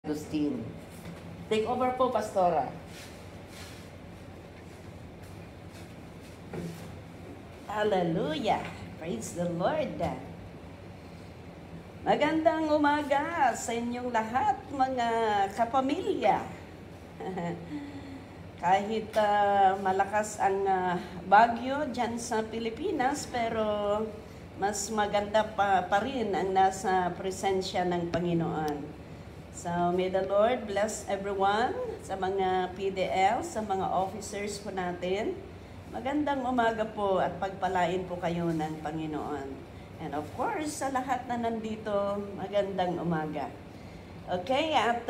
Agustin. Take over po, Pastora. Hallelujah! Praise the Lord! Magandang umaga sa inyong lahat, mga kapamilya. Kahit malakas ang bagyo dyan sa Pilipinas, pero mas maganda pa rin ang nasa presensya ng Panginoon. So, may the Lord bless everyone, sa mga PDL, sa mga officers po natin. Magandang umaga po at pagpalain po kayo ng Panginoon. And of course, sa lahat na nandito, magandang umaga. Okay, at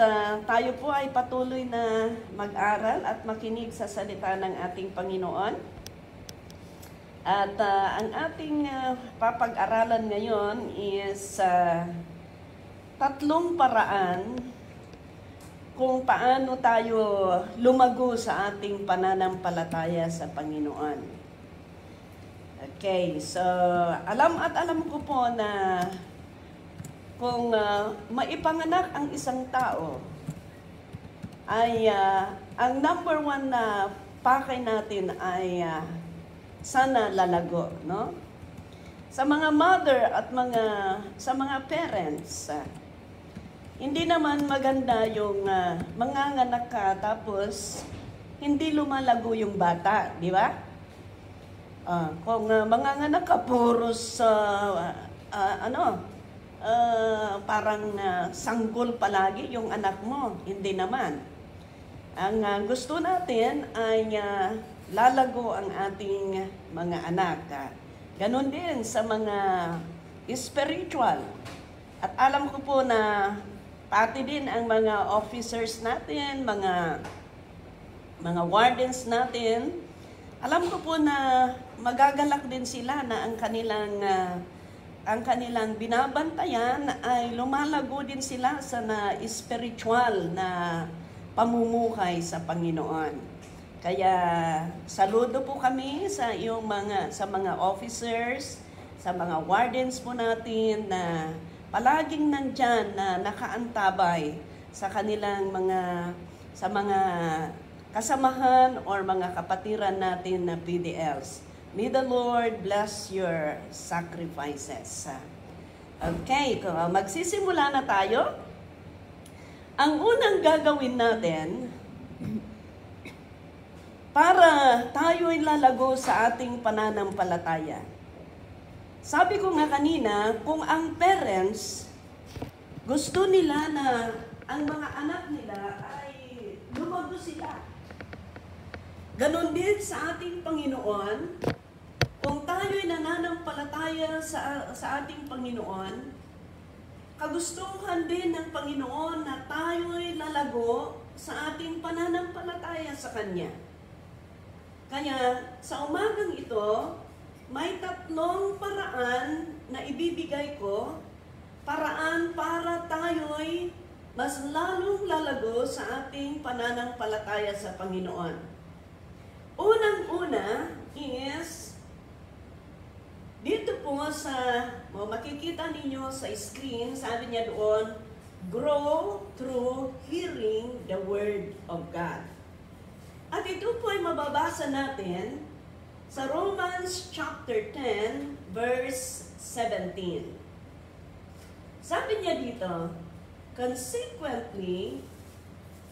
tayo po ay patuloy na mag-aral at makinig sa salita ng ating Panginoon. At ang ating papag-aralan ngayon is tatlong paraan kung paano tayo lumago sa ating pananampalataya sa Panginoon. Okay, so alam ko po na kung maipanganak ang isang tao, ay ang number one na pakay natin ay sana lalago, no? Sa mga mother at sa mga parents, hindi naman maganda yung manganganak ka tapos hindi lumalago yung bata, di ba? Kung manganganak ka puros parang sanggol palagi yung anak mo, hindi naman. Ang gusto natin ay lalago ang ating mga anak. Ganon din sa mga spiritual. At alam ko po na pati din ang mga officers natin, mga wardens natin, alam ko po na magagalak din sila na ang kanilang binabantayan ay lumalago din sila sa spiritual na pamumuhay sa Panginoon. Kaya saludo po kami sa mga officers, sa mga wardens po natin na palaging nandyan na nakaantabay sa kanilang mga kasamahan or mga kapatiran natin na PDLs. May the Lord bless your sacrifices. Okay, magsisimula na tayo. Ang unang gagawin natin para tayo'y lalago sa ating pananampalataya. Sabi ko nga kanina, kung ang parents gusto nila na ang mga anak nila ay lumago sila. Ganon din sa ating Panginoon, kung tayo'y nananampalataya sa ating Panginoon, kagustuhan din ng Panginoon na tayo'y lalago sa ating pananampalataya sa Kanya. Kaya sa umagang ito, may tatlong paraan na ibibigay ko, paraan para tayo'y mas lalong lalago sa ating pananampalataya sa Panginoon. Unang-una is, dito po makikita ninyo sa screen, sabi niya doon, grow through hearing the Word of God. At ito po ay mababasa natin sa Romans chapter 10, verse 17. Sabi niya dito, consequently,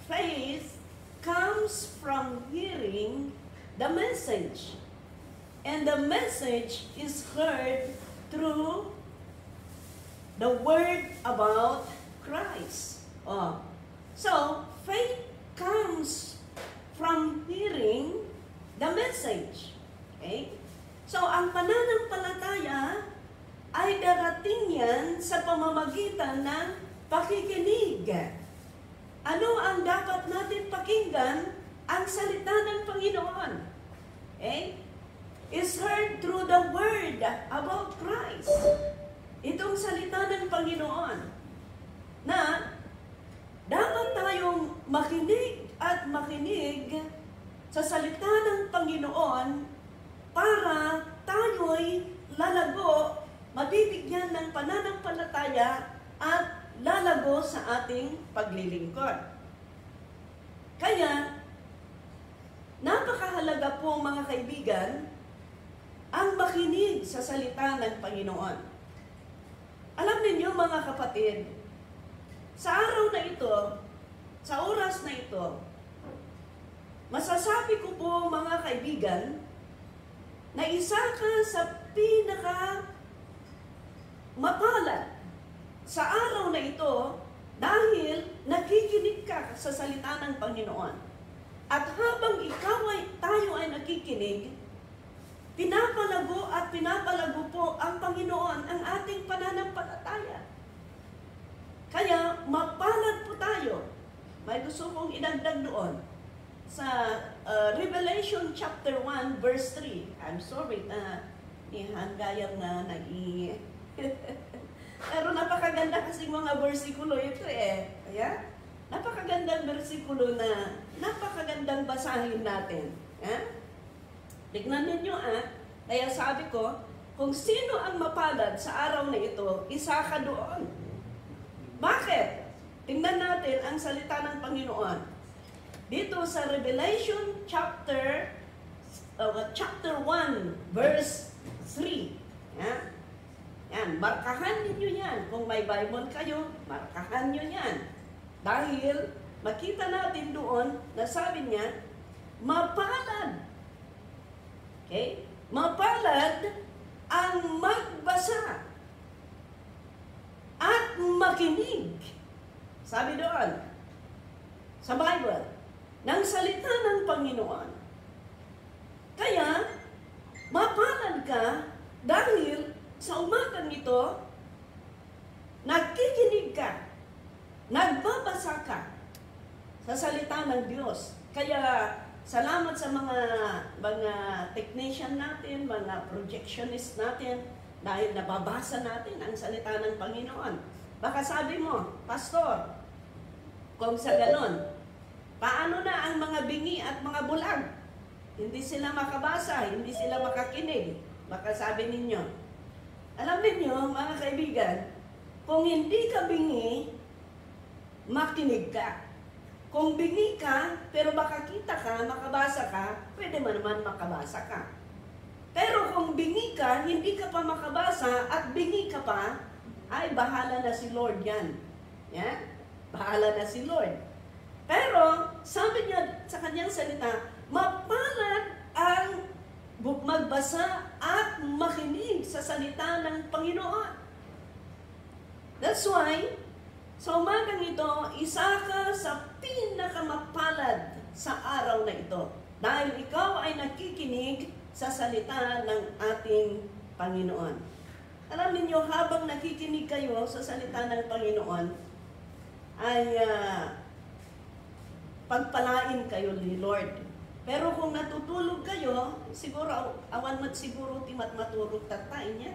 faith comes from hearing the message. And the message is heard through the word about Christ. So, faith comes from hearing the message. Okay? So, ang pananampalataya ay darating yan sa pamamagitan ng pakikinig. Ano ang dapat natin pakinggan? Ang salita ng Panginoon. Okay? Is heard through the word about Christ. Itong salita ng Panginoon na dapat tayong makinig at makinig sa salita ng Panginoon para tayo'y lalago, mabibigyan ng pananampalataya at lalago sa ating paglilingkod. Kaya, napakahalaga po mga kaibigan, ang makinig sa salita ng Panginoon. Alam ninyo mga kapatid, sa araw na ito, sa oras na ito, masasabi ko po mga kaibigan, na isa ka sa pinaka mapalad sa araw na ito dahil nakikinig ka sa salita ng Panginoon. At habang tayo ay nakikinig, pinapalago at pinapalago po ang Panginoon ang ating pananampalataya. Kaya mapalad po tayo. May gusto kong idagdag doon sa Revelation chapter 1 verse 3. I'm sorry ni Hanggayang na pero napakaganda kasi mga versikulo ito Kaya, napakagandang versikulo na napakagandang basahin natin. Tignan ninyo Kaya sabi ko, kung sino ang mapalad sa araw na ito, isa ka doon. Bakit? Tingnan natin ang salita ng Panginoon. Dito sa Revelation chapter 1 verse 3. Yan, markahan ninyo yan. Kung may Bible kayo, markahan nyo yan. Dahil makita natin doon na sabi niya, mapalad. Okay? Mapalad ang magbasa at makinig. Sabi doon, sa Bible, ng salita ng Panginoon. Kaya, mapalad ka dahil sa umagang ito, nagkikinig ka, nagbabasa ka sa salita ng Diyos. Kaya, salamat sa mga technician natin, mga projectionist natin, dahil nababasa natin ang salita ng Panginoon. Baka sabi mo, Pastor, kung sa ganon, paano na ang mga bingi at mga bulag? Hindi sila makabasa, hindi sila makakinig. Baka sabi ninyo. Alam ninyo, mga kaibigan, kung hindi ka bingi, makinig ka. Kung bingi ka, pero makakita ka, makabasa ka, pwede man naman makabasa ka. Pero kung bingi ka, hindi ka pa makabasa at bingi ka pa, ay bahala na si Lord yan. Bahala na si Lord. Pero, sabi niya sa kanyang salita, mapalad ang magbasa at makinig sa salita ng Panginoon. That's why, sa umagang ito, isa ka sa pinakamapalad sa araw na ito. Dahil ikaw ay nakikinig sa salita ng ating Panginoon. Alam niyo, habang nakikinig kayo sa salita ng Panginoon, ay pagpalain kayo ni Lord. Pero kung natutulog kayo, siguro, awan mat siguro timat maturog tatay niya.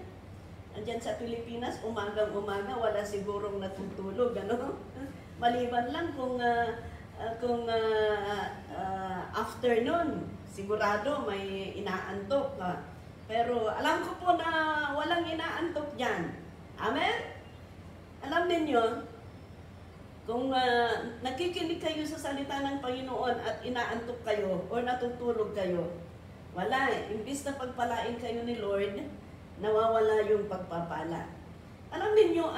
Andyan sa Pilipinas, umagang-umaga, wala sigurong natutulog, Maliban lang kung afternoon, sigurado may inaantok. Pero alam ko po na walang inaantok dyan. Amen? Alam ninyo, kung nakikinig kayo sa salita ng Panginoon at inaantok kayo o natutulog kayo, wala. Imbis na pagpalain kayo ni Lord, nawawala yung pagpapala. Alam niyo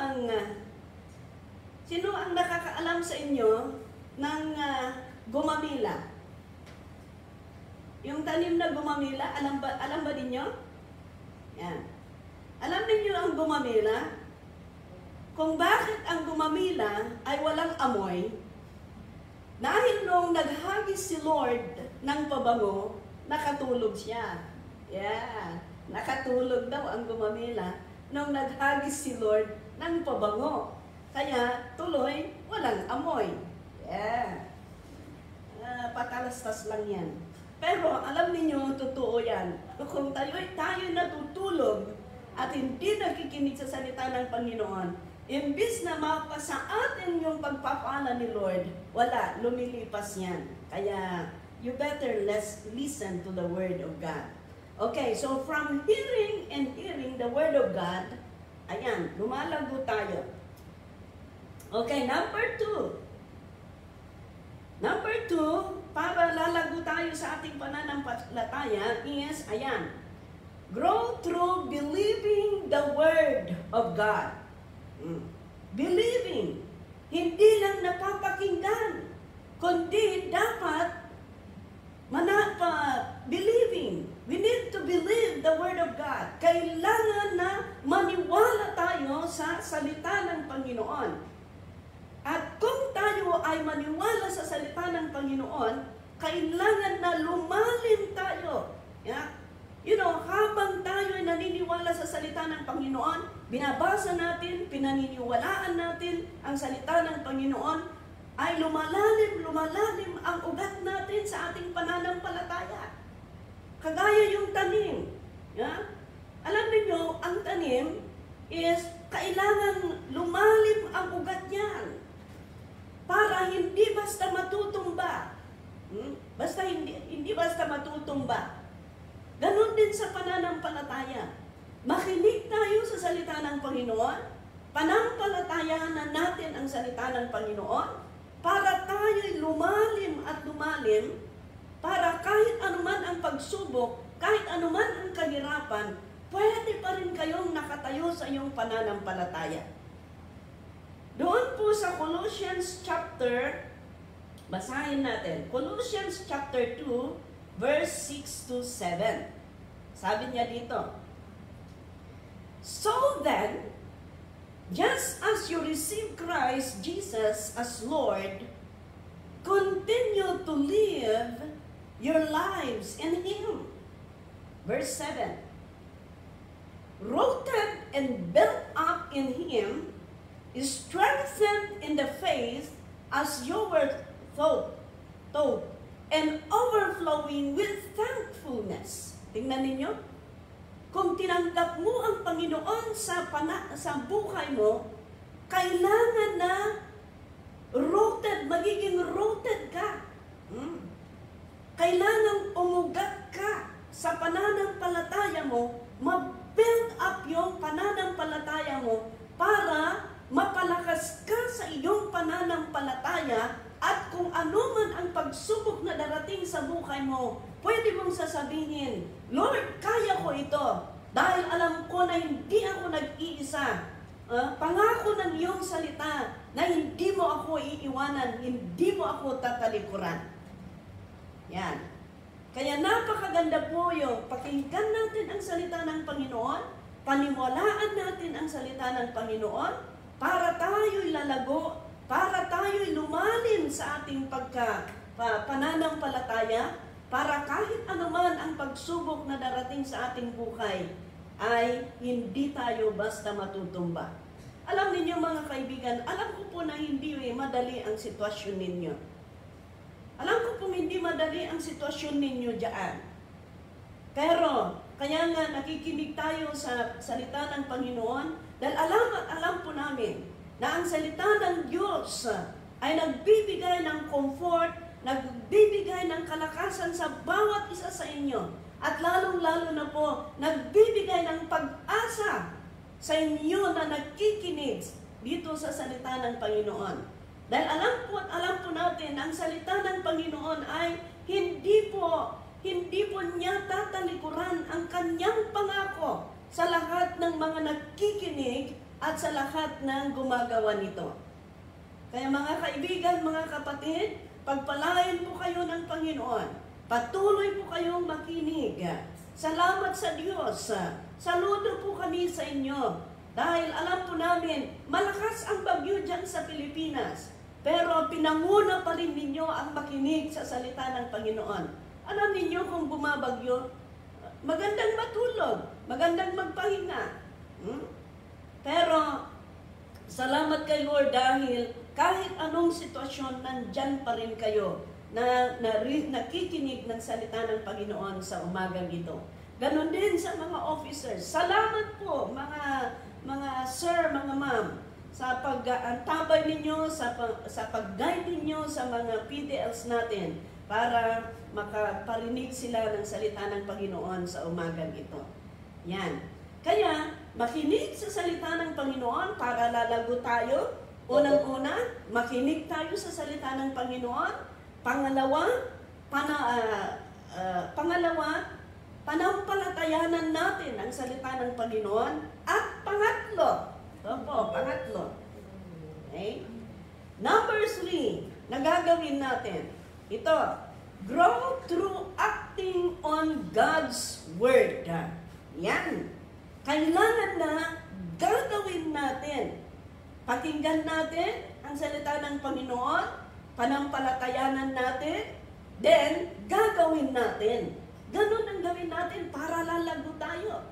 sino ang nakakaalam sa inyo ng gumamila? Yung tanim na gumamila, alam ba ninyo? Yan. Alam niyo ang gumamila? Kung bakit ang gumamila ay walang amoy, dahil nung naghagis si Lord ng pabango, nakatulog siya. Nakatulog daw ang gumamila nung naghagis si Lord ng pabango. Kaya tuloy, walang amoy. Patalastas lang yan. Pero alam niyo, totoo yan. Kung tayo natutulog at hindi nakikinig sa salita ng Panginoon, imbis na mapasa atin yung pagpapala ni Lord, wala, lumilipas yan. Kaya, you better listen to the Word of God. Okay, so from hearing and hearing the Word of God, ayan, lumalago tayo. Okay, number two. Number two, para lalago tayo sa ating pananampalataya is, ayan, grow through believing the Word of God. Believing. Hindi lang napapakinggan, kundi dapat believing. We need to believe the Word of God. Kailangan na maniwala tayo sa salita ng Panginoon. At kung tayo ay maniwala sa salita ng Panginoon, kailangan na lumalim tayo. Yeah? You know, habang tayo ay naniniwala sa salita ng Panginoon, binabasa natin, pinaniniwalaan natin ang salita ng Panginoon, ay lumalalim ang ugat natin sa ating pananampalataya. Kagaya yung tanim. Yeah? Alam niyo, ang tanim is kailangan lumalim ang ugat niyan para hindi basta matutumba. Hindi basta matutumba. Ganon din sa pananampalataya. Makinig tayo sa salita ng Panginoon, panampalatayahan na natin ang salita ng Panginoon, para tayo'y lumalim at lumalim, para kahit anuman ang pagsubok, kahit anuman ang kahirapan, pwede pa rin kayong nakatayo sa iyong pananampalataya. Doon po sa Colossians chapter, basahin natin, Colossians chapter 2, verse 6 to 7. Sabi niya dito, so then, just as you receive Christ Jesus as Lord, continue to live your lives in Him. Verse 7, rooted and built up in Him, is strengthened in the faith as you were taught, and overflowing with thankfulness. Tingnan ninyo, kung tinanggap mo ang Panginoon sa buhay mo, kailangan na magiging rooted ka. Kailangan umugat ka sa pananampalataya mo, ma-build up yung pananampalataya mo para mapalakas ka sa iyong pananampalataya, at kung ano man ang pagsubok na darating sa buhay mo, pwede mong sasabihin, Lord, kaya ko ito dahil alam ko na hindi ako nag-iisa. Pangako ng iyong salita na hindi mo ako iiwanan, hindi mo ako tatalikuran. Yan. Kaya napakaganda po yung pakinggan natin ang salita ng Panginoon, paniwalaan natin ang salita ng Panginoon, para tayo'y lalago, para tayo'y lumalim sa ating pananampalataya, para kahit anuman ang pagsubok na darating sa ating buhay, ay hindi tayo basta matutumba. Alam niyo mga kaibigan, alam ko po na hindi madali ang sitwasyon ninyo. Alam ko po hindi madali ang sitwasyon ninyo diyan. Pero, kaya nga nakikinig tayo sa salita ng Panginoon, dahil alam po namin na ang salita ng Diyos ay nagbibigay ng comfort, nagbibigay ng kalakasan sa bawat isa sa inyo. At lalong-lalo na po, nagbibigay ng pag-asa sa inyo na nagkikinig dito sa salita ng Panginoon. Dahil alam po natin, ang salita ng Panginoon ay hindi po niya tatalikuran ang kanyang pangako sa lahat ng mga nagkikinig at sa lahat ng gumagawa nito. Kaya mga kaibigan, mga kapatid, pagpalain po kayo ng Panginoon. Patuloy po kayong makinig. Salamat sa Diyos. Saludo po kami sa inyo. Dahil alam po namin, malakas ang bagyo dyan sa Pilipinas. Pero pinanguna pa rin ninyo ang makinig sa salita ng Panginoon. Alam ninyo kung bumabagyo, magandang matulog, magandang magpahinga. Pero, salamat kay Lord dahil kahit anong sitwasyon, nandyan pa rin kayo na nakikinig ng salita ng Panginoon sa umagang ito. Ganon din sa mga officers. Salamat po mga sir, mga ma'am, sa pag-antabay ninyo, sa pag-guide ninyo sa mga PDLs natin para makaparinig sila ng salita ng Panginoon sa umagang ito. Yan. Kaya, makinig sa salita ng Panginoon para lalago tayo, Unang-una, makinig tayo sa salita ng Panginoon. Pangalawa, panampalatayanan natin ang salita ng Panginoon. At pangatlo, okay? Number 3, na gagawin natin. Ito, grow through acting on God's Word. Yan. Kailangan na gagawin natin. Pakinggan natin ang salita ng Panginoon, panampalatayanan natin, then gagawin natin. Ganun ang gawin natin para lalago tayo.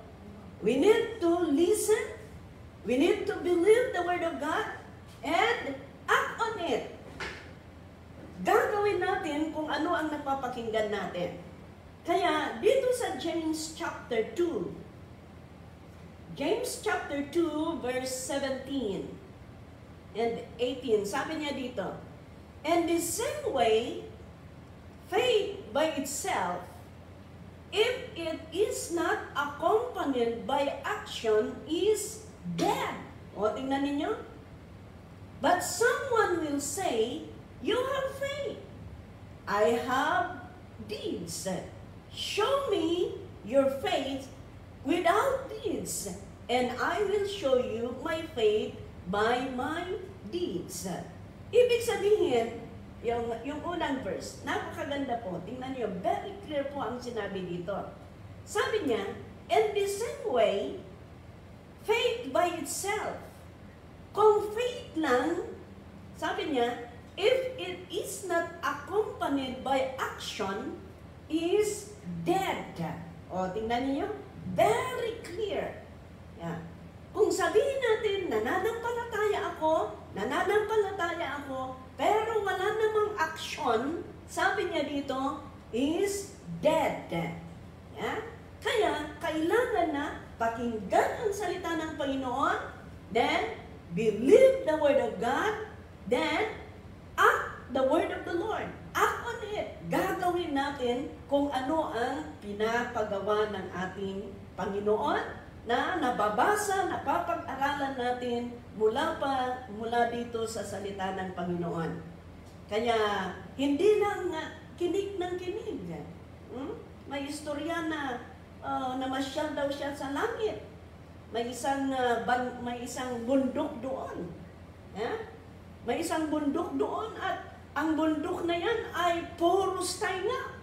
We need to listen, we need to believe the Word of God, and act on it. Gagawin natin kung ano ang napapakinggan natin. Kaya dito sa James chapter 2, James chapter 2 verse 17 and 18, sabi niya dito, and the same way, faith by itself, if it is not accompanied by action, is dead. O, tingnan ninyo. But someone will say, you have faith. I have deeds. Show me your faith without deeds, and I will show you my faith by my deeds. Ibig sabihin, yung unang verse, napakaganda po. Tingnan niyo, very clear po ang sinabi dito. Sabi niya, in the same way, faith by itself. Kung faith lang, sabi niya, if it is not accompanied by action, is dead. O, tingnan niyo, very clear. Yan. Kung sabihin natin, nananampalataya ako, pero wala namang action, sabi niya dito, is dead. Yeah? Kaya, kailangan na pakinggan ang salita ng Panginoon, then, believe the Word of God, then, act the Word of the Lord. Act on it. Gagawin natin kung ano ang pinapagawa ng ating Panginoon, na nababasa, napapag-aralan natin mula dito sa salita ng Panginoon. Kaya, hindi lang kinig ng kinig. May istorya na namasyal daw siya sa langit. May isang bundok doon. May isang bundok doon at ang bundok na yan ay puros tainga.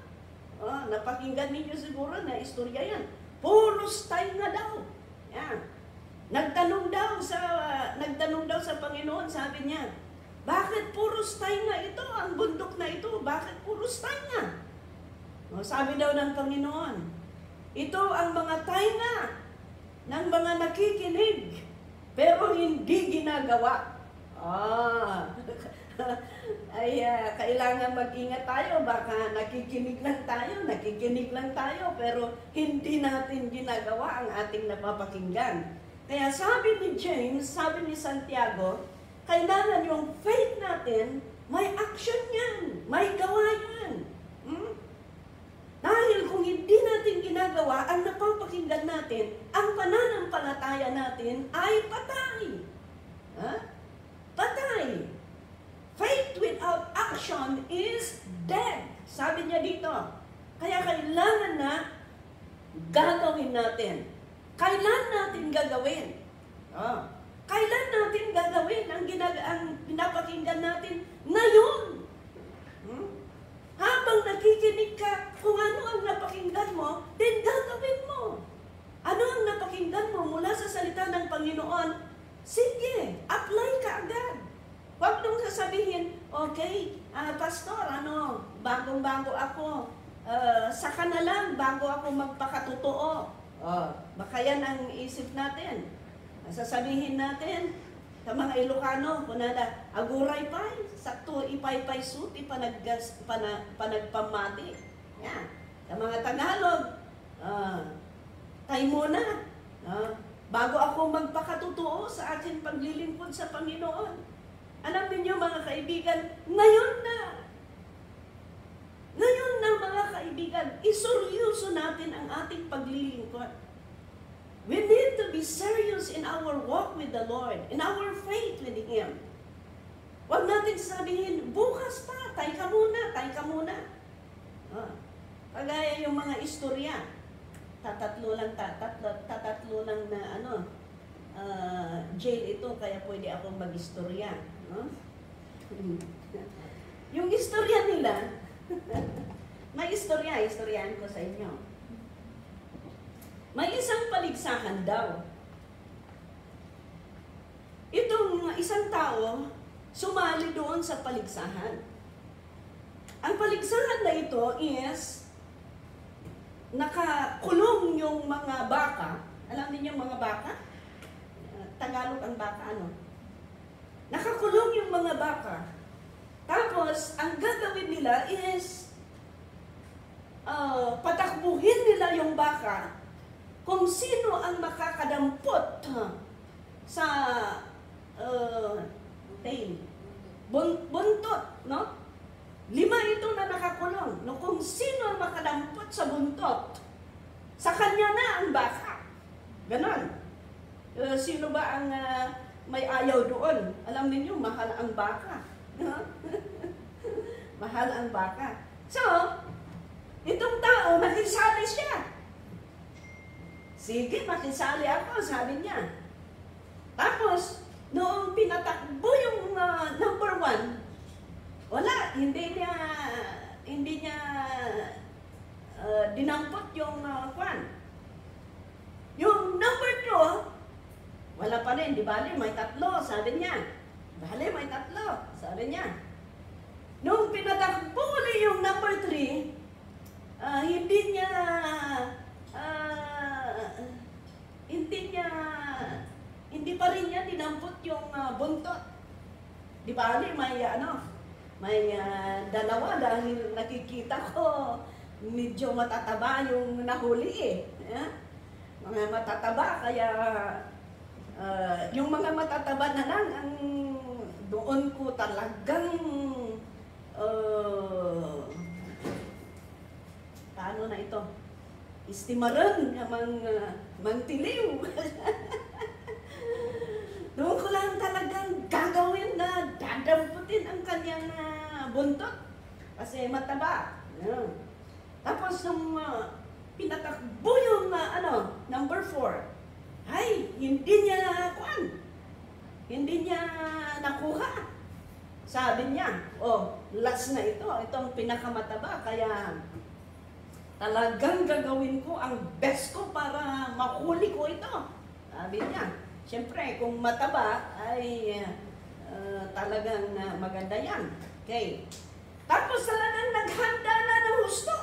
Napakinggan ninyo siguro na istorya yan. Puros tainga daw. Yan. Nagtanong daw sa Panginoon, sabi niya, bakit puros tainga ito? Ang bundok na ito, bakit puros tainga? Sabi daw ng Panginoon, ito ang mga tainga ng mga nakikinig, pero hindi ginagawa. Kailangan mag-ingat tayo, baka nakikinig lang tayo, pero hindi natin ginagawa ang ating napapakinggan. Kaya sabi ni James, sabi ni Santiago, kailangan yung faith natin, may action yan, may gawa yan. Dahil kung hindi natin ginagawa, ang napapakinggan natin, ang pananampalataya natin ay patay. Patay. Faith without action is dead. Sabi niya dito. Kaya kailangan na gagawin natin. Kailan natin gagawin? Kailan natin gagawin ang pinapakinggan natin? Ngayon. Habang nakikinig ka, kung ano ang napakinggan mo, then gagawin mo. Ano ang napakinggan mo mula sa salita ng Panginoon? Sige, apply ka agad. Huwag nung sasabihin, okay, pastor, bagong-bago ako, saka na lang bago ako magpakatotoo. Baka yan ang isip natin. Sasabihin natin, sa mga Ilocano, kunada, aguray pa'y, sakto ipay-pay suit, panagpamati. Yan. Sa mga Tagalog, tayo muna, bago ako magpakatotoo sa aking paglilingkod sa Panginoon. Alam niyo mga kaibigan, ngayon na mga kaibigan, iseryoso natin ang ating paglilingkod. We need to be serious in our walk with the Lord, in our faith with Him. Huwag natin sabihin, bukas pa, tay ka muna, tay ka muna. Kagaya yung mga istorya, tatatlo lang na jail ito, kaya pwede akong mag-istorya. No? Yung istorya nila, may istoryahan ko sa inyo. May isang paligsahan daw. Itong isang tao, sumali doon sa paligsahan. Ang paligsahan na ito is nakakulong yung mga baka. Alam niyo yung mga baka? Tagalog ang baka, ano? Nakakulong yung mga baka. Tapos, ang gagawin nila is patakbuhin nila yung baka kung sino ang makakadampot sa tail. Buntot, no? 5 ito na nakakulong. No, kung sino ang makadampot sa buntot, sa kanya na ang baka. Ganon. Sino ba ang may ayaw doon? Alam niyo, mahal ang baka. Mahal ang baka. So, itong tao, nakisali siya. Sige, makisali ako, sabi niya. Tapos, noong pinatakbo yung number 1, wala, hindi niya dinampot yung kwan. Yung number 2, wala pa rin, di bali, may 3, sabi niya. Bali, may 3, sabi niya. Nung pinatakbo ulit yung number 3, hindi pa rin niya dinampot yung buntot. Di bali, may dalawa dahil nakikita ko medyo matataba yung nahuli eh. Mga matataba, kaya yung mga matataba na lang ang doon ko talagang paano na ito? Istimaran mang tiliw. Doon ko lang talagang gagawin na dadamputin ang kanyang buntot. Kasi mataba. Tapos nung pinatakbo yung number 4, ay, hindi niya nakuha. Sabi niya, last na ito. Itong pinakamataba. Kaya talagang gagawin ko ang best ko para mahuli ko ito. Sabi niya. Siyempre, kung mataba, ay talagang maganda yan. Okay. Tapos talagang naghanda na ng husto.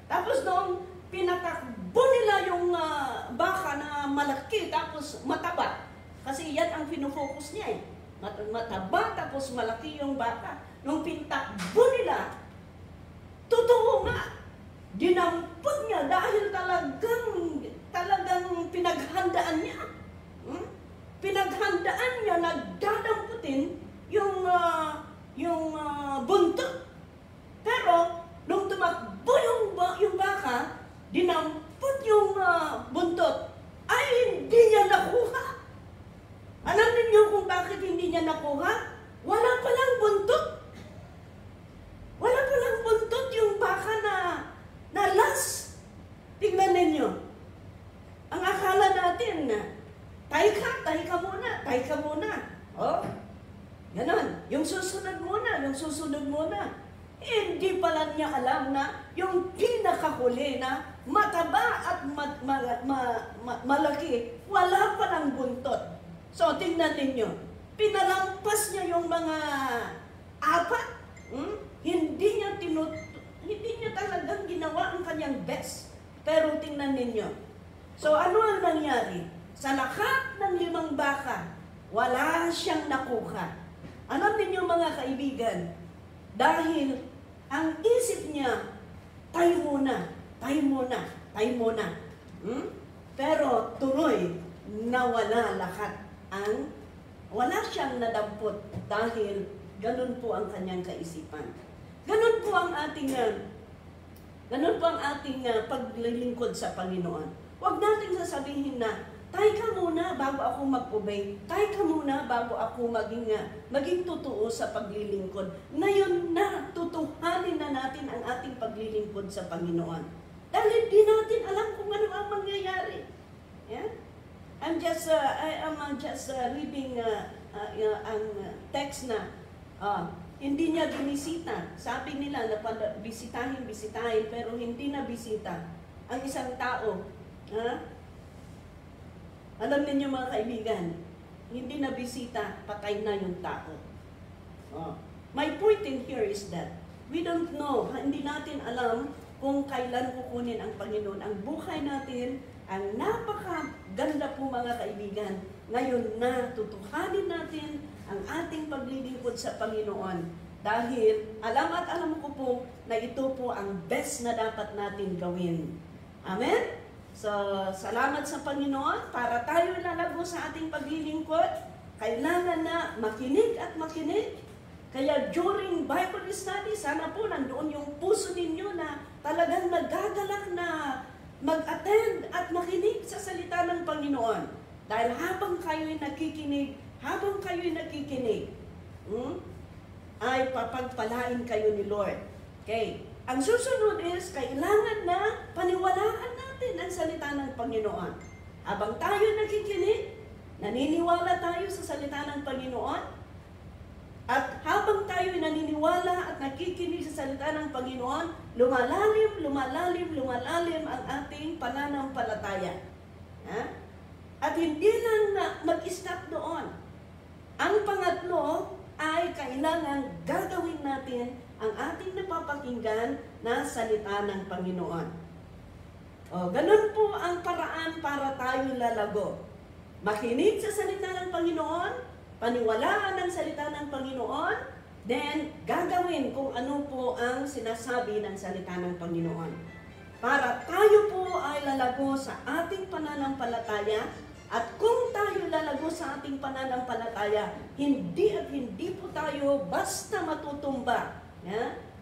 Tapos noong pinatakbo nila yung baka na malaki, tapos mataba. Kasi yan ang pinofocus niya eh. Mataba, tapos malaki yung baka. Nung pinatakbo nila, totoo nga, dinampot niya dahil talagang pinaghandaan niya. Pinaghandaan niya na dadamputin yung buntot. Pero, nung tumakbo yung baka, dinampot yung buntot, ay hindi niya nakuha. Alam niyo kung bakit hindi niya nakuha? Wala palang buntot. Wala palang buntot yung baka na last. Tingnan ninyo. Ang akala natin, tay ka muna. Ganon. Yung susunod muna. Hindi pala niya alam na yung pinakahuli na mataba at malaki, wala palang buntot. So, tingnan ninyo. Pinalampas niya yung mga 4. Hindi niya talagang ginawa ang kanyang best. Pero tingnan ninyo. So, ano ang nangyari? Sa lahat ng 5 baka, wala siyang nakuha. Alam ninyo mga kaibigan, dahil ang isip niya, tayo muna. Pero tuloy, nawala lahat. Wala siyang nadampot dahil ganun po ang kanyang kaisipan. Ganun po ang ating paglilingkod sa Panginoon. Huwag natin sasabihin na Tay ka muna bago ako mag-obey. Tay ka muna bago ako maging totoo sa paglilingkod. Ngayon na, tutuhanin na natin ang ating paglilingkod sa Panginoon. Dahil di natin alam kung ano ang mangyayari. Yeah? I am just reading ang text na hindi niya binisita. Sabi nila na bisitahin, pero hindi na bisita ang isang tao. Alam niyo mga kaibigan, hindi na bisita, patay na yung tao. My point in here is that we don't know, hindi natin alam kung kailan kukunin ang Panginoon. Ang buhay natin, ang napakaganda po mga kaibigan, ngayon na tutuhanin natin ang ating paglilingkod sa Panginoon. Dahil alam ko po na ito po ang best na dapat natin gawin. Amen? So, salamat sa Panginoon. Para tayo lalago sa ating paglilingkod, kailangan na makinig at makinig. Kaya during Bible study, sana po nandoon yung puso ninyo na talagang nagagalak na mag-attend at makinig sa salita ng Panginoon. Dahil habang kayo'y nakikinig, ay papagpalain kayo ni Lord. Okay. Ang susunod is, kailangan na paniwalaan natin ang salita ng Panginoon. Habang tayo nakikinig, naniniwala tayo sa salita ng Panginoon, at habang tayo naniniwala at nakikinig sa salita ng Panginoon, lumalalim ang ating pananampalataya. At hindi lang mag-stop doon. Ang pangatlo ay kailangan gagawin natin ang ating napapakinggan na salita ng Panginoon. Ganun po ang paraan para tayo lalago. Makinig sa salita ng Panginoon, paniwalaan ang salita ng Panginoon, then gagawin kung ano po ang sinasabi ng salita ng Panginoon. Para tayo po ay lalago sa ating pananampalataya, at kung tayo lalago sa ating pananampalataya, hindi po tayo basta matutumba.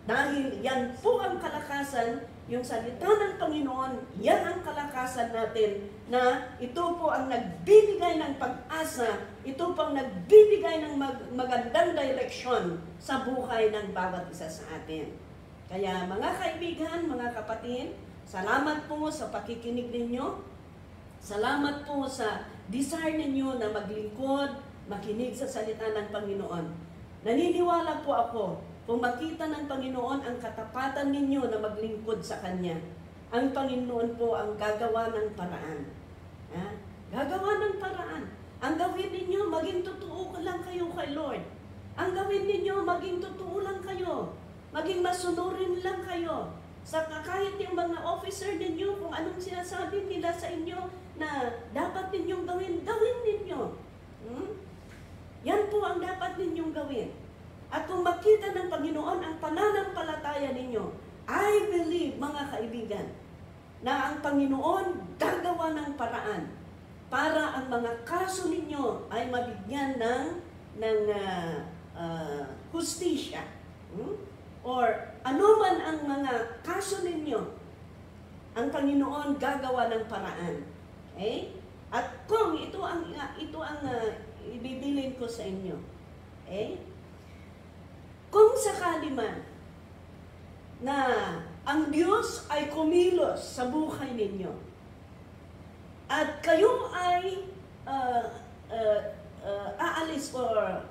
Dahil yan po ang kalakasan, yung salita ng Panginoon, yan ang kalakasan natin na ito po ang nagbibigay ng pag-asa, ito po ang nagbibigay ng magandang direksyon sa buhay ng bawat isa sa atin. Kaya mga kaibigan, mga kapatid, salamat po sa pakikinig ninyo. Salamat po sa desire ninyo na maglingkod, makinig sa salita ng Panginoon. Naniniwala po ako, kung makita ng Panginoon ang katapatan ninyo na maglingkod sa Kanya, ang Panginoon po ang gagawa ng paraan. Gagawa ng paraan. Ang gawin ninyo, maging totoo lang kayo kay Lord. Ang gawin ninyo, maging totoo lang kayo. Maging masunurin lang kayo. Sa kahit yung mga officer ninyo, kung anong sinasabi nila sa inyo na dapat ninyong gawin, gawin ninyo. Yan po ang dapat ninyong gawin. At kung makita ng Panginoon ang pananampalataya ninyo, I believe, mga kaibigan, na ang Panginoon gagawa ng paraan para ang mga kaso ninyo ay mabigyan ng hustisya. Or anuman ang mga kaso ninyo, ang Panginoon gagawa ng paraan. Okay? At kung ito ang ibibilin ko sa inyo. Okay? Kung sakali man na ang Diyos ay kumilos sa buhay ninyo at kayo ay aalis or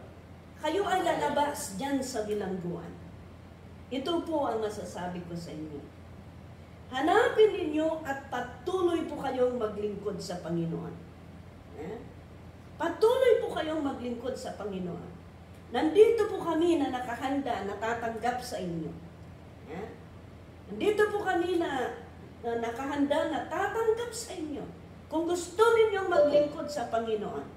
kayo ay lalabas dyan sa bilangguan, ito po ang masasabi ko sa inyo. Hanapin ninyo at patuloy po kayong maglingkod sa Panginoon. Patuloy po kayong maglingkod sa Panginoon. Nandito po kami na nakahanda, natatanggap sa inyo. Nandito po kami na nakahanda, natatanggap sa inyo. Kung gusto ninyong maglingkod sa Panginoon,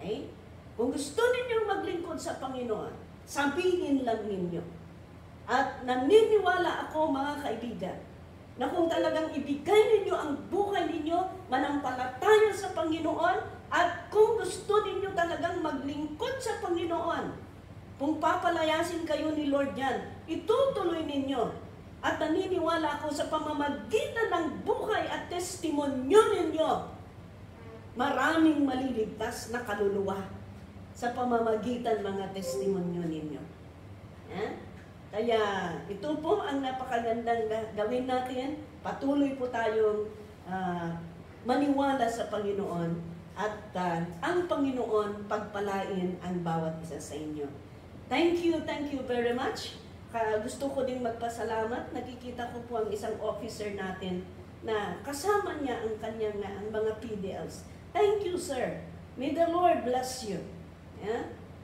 okay? Kung gusto ninyong maglingkod sa Panginoon, sabihin lang ninyo. At naniniwala ako, mga kaibigan, na kung talagang ibigay ninyo ang buhay ninyo, manampalataya sa Panginoon, at kung gusto ninyo talagang maglingkod sa Panginoon, kung papalayasin kayo ni Lord yan, itutuloy ninyo. At naniniwala ako sa pamamagitan ng buhay at testimonyo ninyo, maraming maliligtas na kaluluwa sa pamamagitan mga testimonyo ninyo. Kaya ito po ang napakagandang gawin natin. Patuloy po tayong maniwala sa Panginoon at ang Panginoon pagpalain ang bawat isa sa inyo. Thank you very much. Gusto ko ding magpasalamat. Nakikita ko po ang isang officer natin na kasama niya ang kanyang ang mga PDLs. Thank you, sir. May the Lord bless you.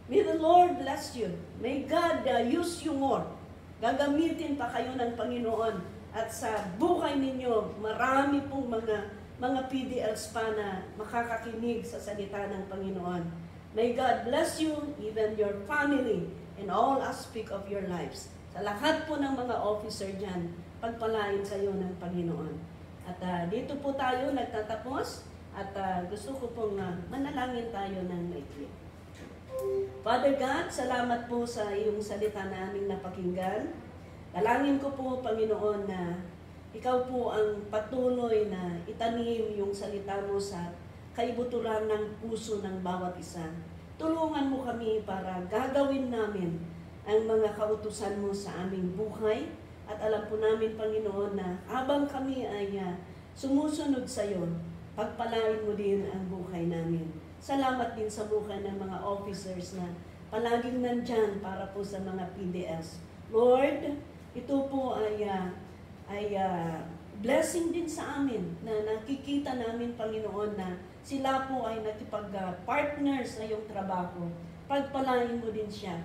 May the Lord bless you. May God use you more. Gagamitin pa kayo ng Panginoon. At sa buhay ninyo, marami pong mga PDLs pa na makakakinig sa salita ng Panginoon. May God bless you, even your family, in all aspect of your lives. Sa lahat po ng mga officer dyan, pagpalain sa iyo ng Panginoon. At dito po tayo nagtatapos at gusto ko pong manalangin tayo ng maikli. Father God, salamat po sa iyong salita na aming napakinggan. Dalangin ko po, Panginoon, na ikaw po ang patuloy na itanim yung salita mo sa kaibuturan ng puso ng bawat isa. Tulungan mo kami para gagawin namin ang mga kautusan mo sa aming buhay. At alam po namin, Panginoon, na habang kami ay sumusunod sa iyo, pagpalain mo din ang buhay namin. Salamat din sa buhay ng mga officers na palaging nandyan para po sa mga PDS. Lord, ito po ay blessing din sa amin na nakikita namin, Panginoon, na sila po ay nakipag-partner sa iyong trabaho. Pagpalain mo din siya.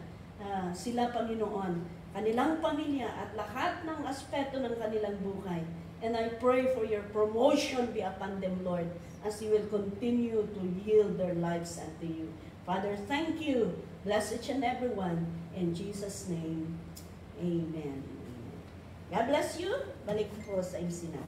Sila, Panginoon, kanilang pamilya at lahat ng aspeto ng kanilang buhay. And I pray for your promotion be upon them, Lord, as you will continue to yield their lives unto you. Father, thank you. Bless each and every one. In Jesus' name, amen. God bless you. Balik po sa imsina.